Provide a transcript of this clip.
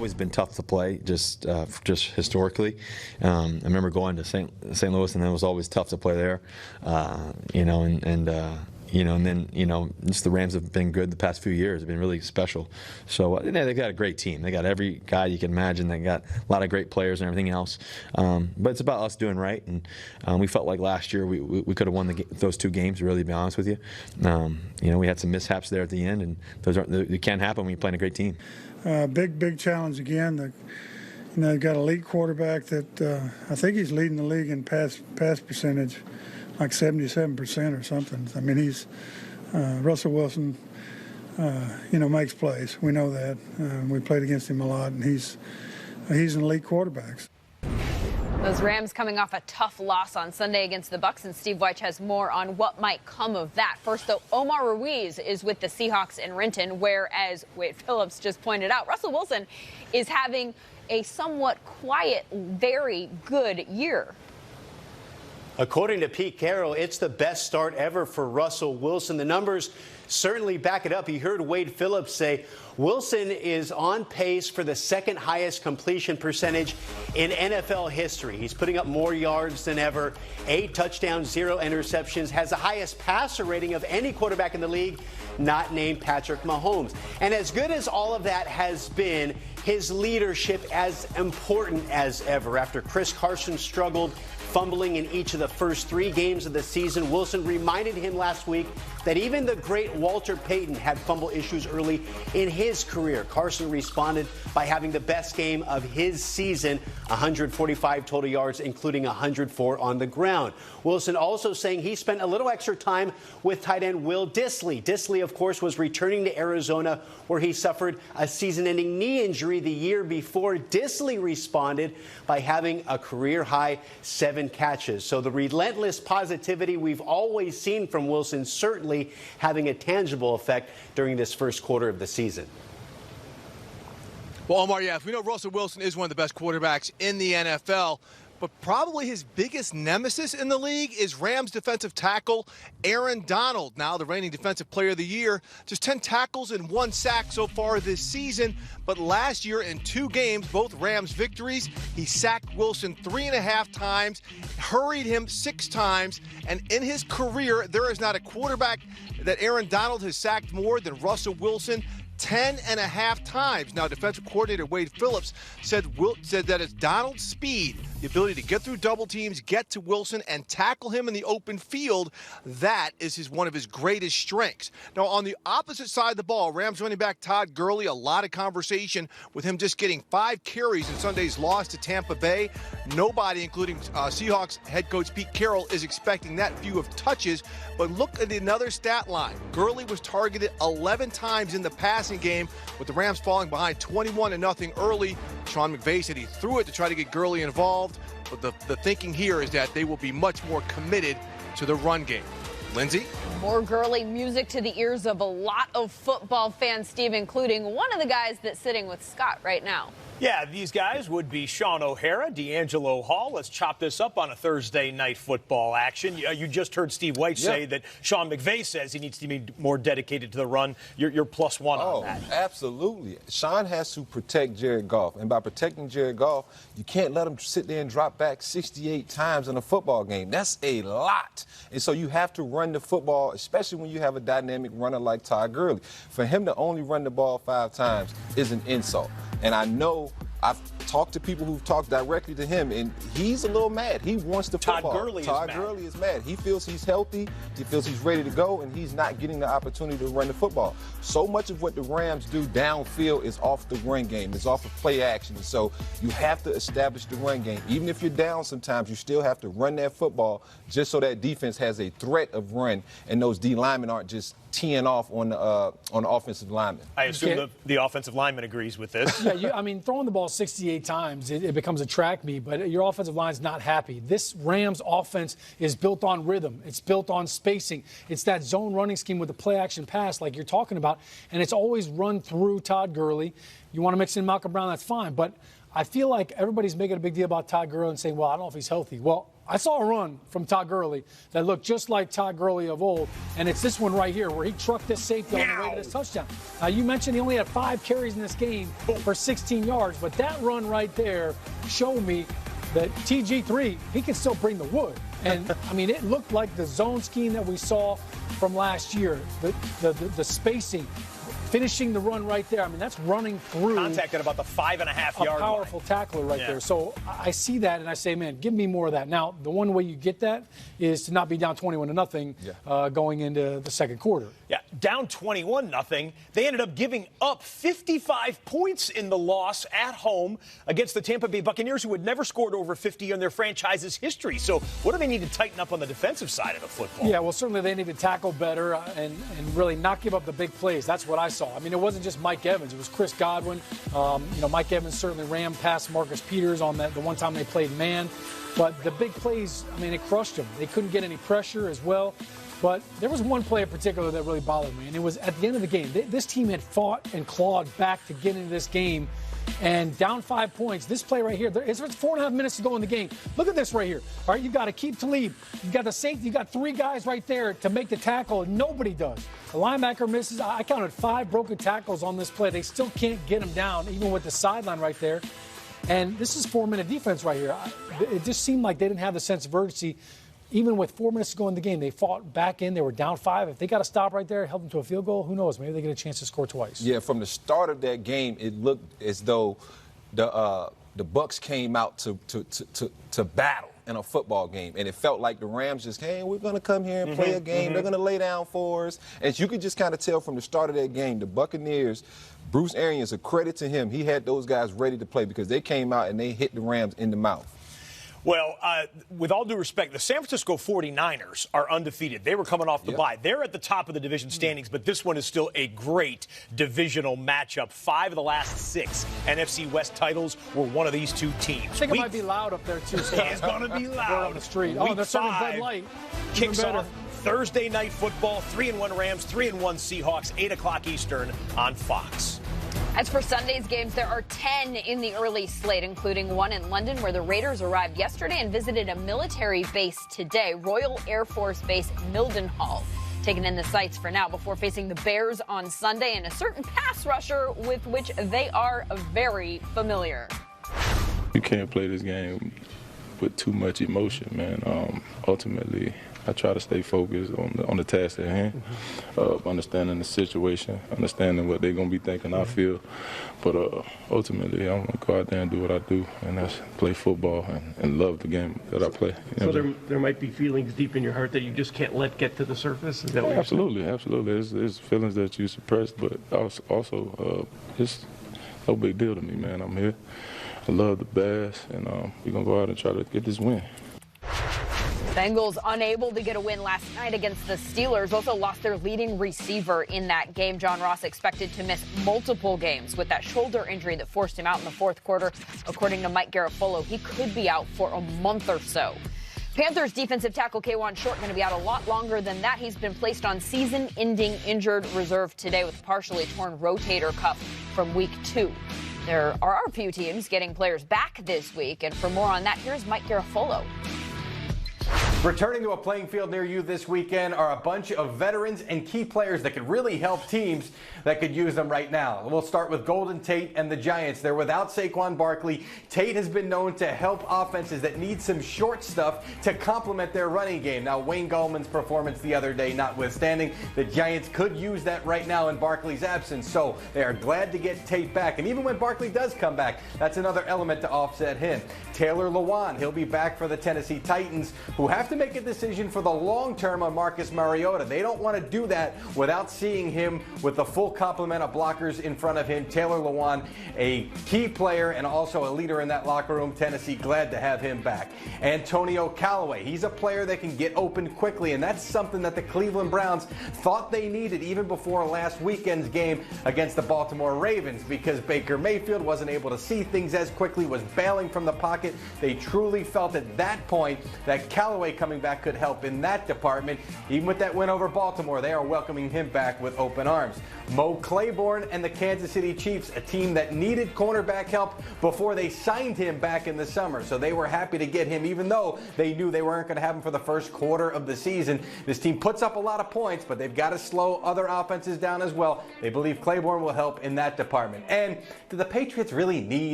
always been tough to play, just historically. I remember going to St. Louis, and it was always tough to play there. And then, just the Rams have been good the past few years. They've been really special. So they've got a great team. They got every guy you can imagine. They got a lot of great players and everything else. But it's about us doing right. And we felt like last year we could have won those 2 games, really, to be honest with you. We had some mishaps there at the end, and they can't happen when you're playing a great team. Big challenge again. They've got an elite quarterback that I think he's leading the league in pass percentage, like 77% or something. I mean, he's Russell Wilson. Makes plays. We know that. We played against him a lot, and he's an elite quarterback. Those Rams coming off a tough loss on Sunday against the Bucs, and Steve Wyche has more on what might come of that. First, though, Omar Ruiz is with the Seahawks in Renton, where, as Wade Phillips just pointed out, Russell Wilson is having a somewhat quiet, very good year. According to Pete Carroll, it's the best start ever for Russell Wilson. The numbers certainly back it up. You heard Wade Phillips say Wilson is on pace for the second highest completion percentage in NFL history. He's putting up more yards than ever, 8 touchdowns, 0 interceptions, has the highest passer rating of any quarterback in the league, not named Patrick Mahomes. And as good as all of that has been, his leadership as important as ever. After Chris Carson struggled, fumbling in each of the first 3 games of the season, Wilson reminded him last week that even the great Walter Payton had fumble issues early in his career. Carson responded by having the best game of his season, 145 total yards, including 104 on the ground. Wilson also saying he spent a little extra time with tight end Will Dissly. Dissly, of course, was returning to Arizona, where he suffered a season-ending knee injury the year before. Dissly responded by having a career-high 7 catches. So the relentless positivity we've always seen from Wilson certainly having a tangible effect during this first quarter of the season. Well, Omar, if we know Russell Wilson is one of the best quarterbacks in the NFL, but probably his biggest nemesis in the league is Rams defensive tackle Aaron Donald, now the reigning defensive player of the year. Just 10 tackles and 1 sack so far this season, but last year in 2 games, both Rams victories, he sacked Wilson 3.5 times, hurried him 6 times, and in his career, there is not a quarterback that Aaron Donald has sacked more than Russell Wilson. 10.5 times. Now, defensive coordinator Wade Phillips said that it's Donald's speed, the ability to get through double teams, get to Wilson, and tackle him in the open field. That is one of his greatest strengths. Now, on the opposite side of the ball, Rams running back Todd Gurley, a lot of conversation with him just getting 5 carries in Sunday's loss to Tampa Bay. Nobody, including Seahawks head coach Pete Carroll, is expecting that few of touches. But look at another stat line. Gurley was targeted 11 times in the passing game, with the Rams falling behind 21-0 early. Sean McVay said he threw it to try to get Gurley involved, but the thinking here is that they will be much more committed to the run game. Lindsay? More Gurley music to the ears of a lot of football fans, Steve, including one of the guys that's sitting with Scott right now. Yeah, these guys would be Sean O'Hara, D'Angelo Hall. Let's chop this up on a Thursday night football action. You just heard Steve Wyche say that Sean McVay says he needs to be more dedicated to the run. You're +1 on that. Absolutely. Sean has to protect Jared Goff. And by protecting Jared Goff, you can't let him sit there and drop back 68 times in a football game. That's a lot. And so you have to run the football, especially when you have a dynamic runner like Todd Gurley. For him to only run the ball 5 times is an insult. And I know I've talked to people who've talked directly to him, and he's a little mad. He wants the football. Todd Gurley is mad. He feels he's healthy. He feels he's ready to go, and he's not getting the opportunity to run the football. So much of what the Rams do downfield is off the run game. It's off of play action. And so you have to establish the run game. Even if you're down sometimes, you still have to run that football just so that defense has a threat of run, and those D linemen aren't just teeing off on the offensive lineman. I assume the offensive lineman agrees with this. Yeah, throwing the ball 68 times, it becomes a track meet, but your offensive line's not happy. This Rams offense is built on rhythm. It's built on spacing. It's that zone running scheme with the play-action pass like you're talking about, and it's always run through Todd Gurley. You want to mix in Malcolm Brown, that's fine, but I feel like everybody's making a big deal about Todd Gurley and saying, well, I don't know if he's healthy. Well, I saw a run from Todd Gurley that looked just like Todd Gurley of old, and it's this one right here where he trucked this safety on the way to this touchdown. Now, you mentioned he only had 5 carries in this game for 16 yards, but that run right there showed me that TG3, he can still bring the wood. And, I mean, it looked like the zone scheme that we saw from last year, the spacing, finishing the run right there. I mean, that's running through. Contact at about the 5.5 yard line. A powerful tackler right there. So I see that and I say, man, give me more of that. Now, the one way you get that is to not be down 21-0 going into the second quarter. Yeah, down 21-0. They ended up giving up 55 points in the loss at home against the Tampa Bay Buccaneers, who had never scored over 50 in their franchise's history. So what do they need to tighten up on the defensive side of the football? Yeah, well, certainly they need to tackle better and really not give up the big plays. That's what I saw. I mean, it wasn't just Mike Evans. It was Chris Godwin. Mike Evans certainly ran past Marcus Peters on the one time they played man. But the big plays, I mean, it crushed them. They couldn't get any pressure as well. But there was one play in particular that really bothered me, and it was at the end of the game. This team had fought and clawed back to get into this game, and down 5 points. This play right here, it's 4.5 minutes to go in the game. Look at this right here. All right, you've got to keep Talib. You've got the safety. You've got 3 guys right there to make the tackle, and nobody does. The linebacker misses. I counted 5 broken tackles on this play. They still can't get him down, even with the sideline right there. And this is 4-minute defense right here. It just seemed like they didn't have the sense of urgency. Even with 4 minutes to go in the game, they fought back in. They were down 5. If they got to stop right there, help them to a field goal, who knows? Maybe they get a chance to score twice. Yeah, from the start of that game, it looked as though the Bucks came out to battle in a football game, and it felt like the Rams just, hey, we're going to come here and play a game. They're going to lay down for us. And you could just kind of tell from the start of that game, the Buccaneers, Bruce Arians, a credit to him, he had those guys ready to play because they came out and they hit the Rams in the mouth. Well, with all due respect, the San Francisco 49ers are undefeated. They were coming off the bye. They're at the top of the division standings, but this one is still a great divisional matchup. 5 of the last 6 NFC West titles were one of these 2 teams. I think it might be loud up there, too. It's going to be loud. On the street. Week they're serving 5 Bud Light. kicks off Thursday Night Football. 3-1 Rams, 3-1 Seahawks, 8 o'clock Eastern on Fox. As for Sunday's games, there are 10 in the early slate, including one in London where the Raiders arrived yesterday and visited a military base today, Royal Air Force Base Mildenhall. Taking in the sights for now before facing the Bears on Sunday and a certain pass rusher with which they are very familiar. You can't play this game with too much emotion, man. Ultimately, I try to stay focused on the task at hand, understanding the situation, understanding what they're going to be thinking I feel. But ultimately, I'm going to go out there and do what I do, and that's play football and love the game that I play. So there might be feelings deep in your heart that you just can't let get to the surface? Is that what absolutely. There's feelings that you suppress, but also it's no big deal to me, man. I'm here. I love the Bears, and we're going to go out and try to get this win. Bengals unable to get a win last night against the Steelers. Also lost their leading receiver in that game. John Ross expected to miss multiple games with that shoulder injury that forced him out in the fourth quarter. According to Mike Garafolo, he could be out for a month or so. Panthers defensive tackle K'Wan Short going to be out a lot longer than that. He's been placed on season-ending injured reserve today with partially torn rotator cuff from week 2. There are a few teams getting players back this week, and for more on that, here's Mike Garafolo. Returning to a playing field near you this weekend are a bunch of veterans and key players that could really help teams that could use them right now. We'll start with Golden Tate and the Giants. They're without Saquon Barkley. Tate has been known to help offenses that need some short stuff to complement their running game. Now, Wayne Gallman's performance the other day notwithstanding, the Giants could use that right now in Barkley's absence. So they are glad to get Tate back. And even when Barkley does come back, that's another element to offset him. Taylor Lewan, he'll be back for the Tennessee Titans, who have to make a decision for the long term on Marcus Mariota. They don't want to do that without seeing him with the full complement of blockers in front of him. Taylor Lewan, a key player and also a leader in that locker room. Tennessee glad to have him back. Antonio Callaway, he's a player that can get open quickly, and that's something that the Cleveland Browns thought they needed even before last weekend's game against the Baltimore Ravens, because Baker Mayfield wasn't able to see things as quickly, was bailing from the pocket. They truly felt at that point that Callaway coming back could help in that department. Even with that win over Baltimore, they are welcoming him back with open arms. Mo Claiborne and the Kansas City Chiefs, a team that needed cornerback help before they signed him back in the summer. So they were happy to get him, even though they knew they weren't going to have him for the first quarter of the season. This team puts up a lot of points, but they've got to slow other offenses down as well. They believe Claiborne will help in that department. And do the Patriots really need